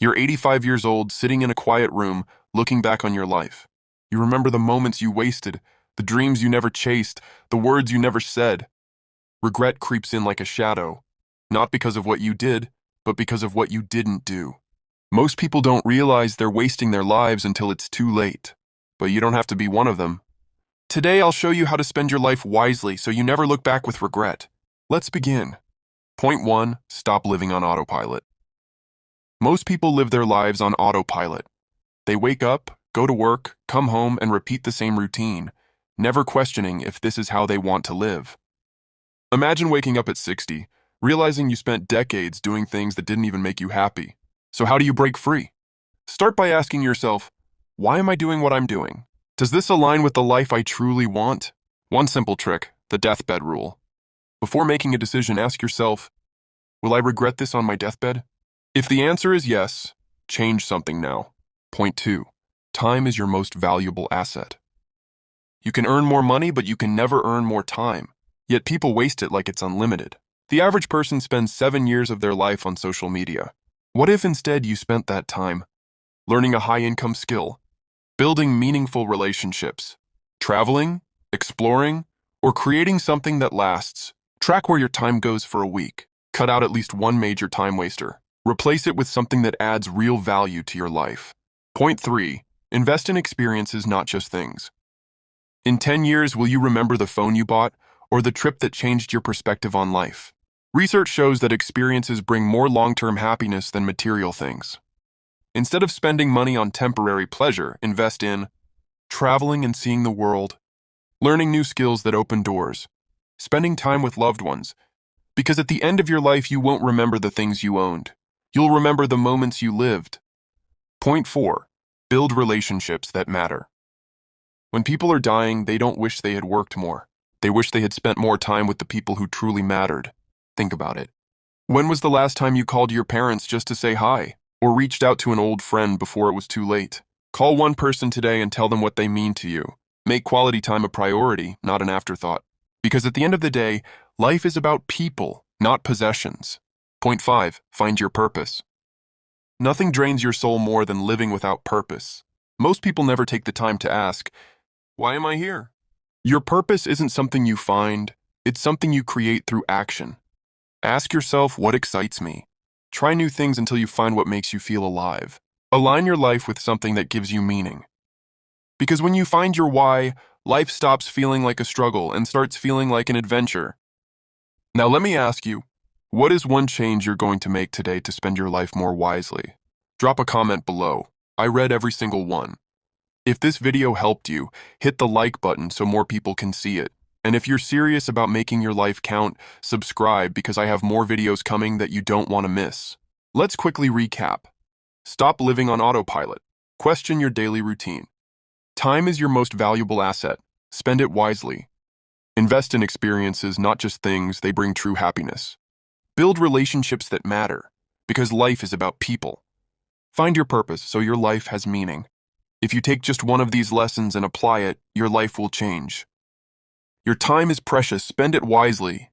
You're 85 years old, sitting in a quiet room, looking back on your life. You remember the moments you wasted, the dreams you never chased, the words you never said. Regret creeps in like a shadow, not because of what you did, but because of what you didn't do. Most people don't realize they're wasting their lives until it's too late, but you don't have to be one of them. Today, I'll show you how to spend your life wisely so you never look back with regret. Let's begin. Point 1. Stop living on autopilot. Most people live their lives on autopilot. They wake up, go to work, come home, and repeat the same routine, never questioning if this is how they want to live. Imagine waking up at 60, realizing you spent decades doing things that didn't even make you happy. So how do you break free? Start by asking yourself, why am I doing what I'm doing? Does this align with the life I truly want? One simple trick, the deathbed rule. Before making a decision, ask yourself, will I regret this on my deathbed? If the answer is yes, change something now. Point 2. Time is your most valuable asset. You can earn more money, but you can never earn more time. Yet people waste it like it's unlimited. The average person spends 7 years of their life on social media. What if instead you spent that time learning a high-income skill, building meaningful relationships, traveling, exploring, or creating something that lasts? Track where your time goes for a week. Cut out at least one major time waster. Replace it with something that adds real value to your life. Point 3. Invest in experiences, not just things. In 10 years, will you remember the phone you bought or the trip that changed your perspective on life? Research shows that experiences bring more long-term happiness than material things. Instead of spending money on temporary pleasure, invest in traveling and seeing the world, learning new skills that open doors, spending time with loved ones, because at the end of your life, you won't remember the things you owned. You'll remember the moments you lived. Point 4. Build relationships that matter. When people are dying, they don't wish they had worked more. They wish they had spent more time with the people who truly mattered. Think about it. When was the last time you called your parents just to say hi, or reached out to an old friend before it was too late? Call one person today and tell them what they mean to you. Make quality time a priority, not an afterthought. Because at the end of the day, life is about people, not possessions. Point 5. Find your purpose. Nothing drains your soul more than living without purpose. Most people never take the time to ask, why am I here? Your purpose isn't something you find, it's something you create through action. Ask yourself, what excites me? Try new things until you find what makes you feel alive. Align your life with something that gives you meaning. Because when you find your why, life stops feeling like a struggle and starts feeling like an adventure. Now let me ask you, what is one change you're going to make today to spend your life more wisely? Drop a comment below. I read every single one. If this video helped you, hit the like button so more people can see it. And if you're serious about making your life count, subscribe because I have more videos coming that you don't want to miss. Let's quickly recap. Stop living on autopilot. Question your daily routine. Time is your most valuable asset. Spend it wisely. Invest in experiences, not just things. They bring true happiness. Build relationships that matter, because life is about people. Find your purpose so your life has meaning. If you take just one of these lessons and apply it, your life will change. Your time is precious, spend it wisely,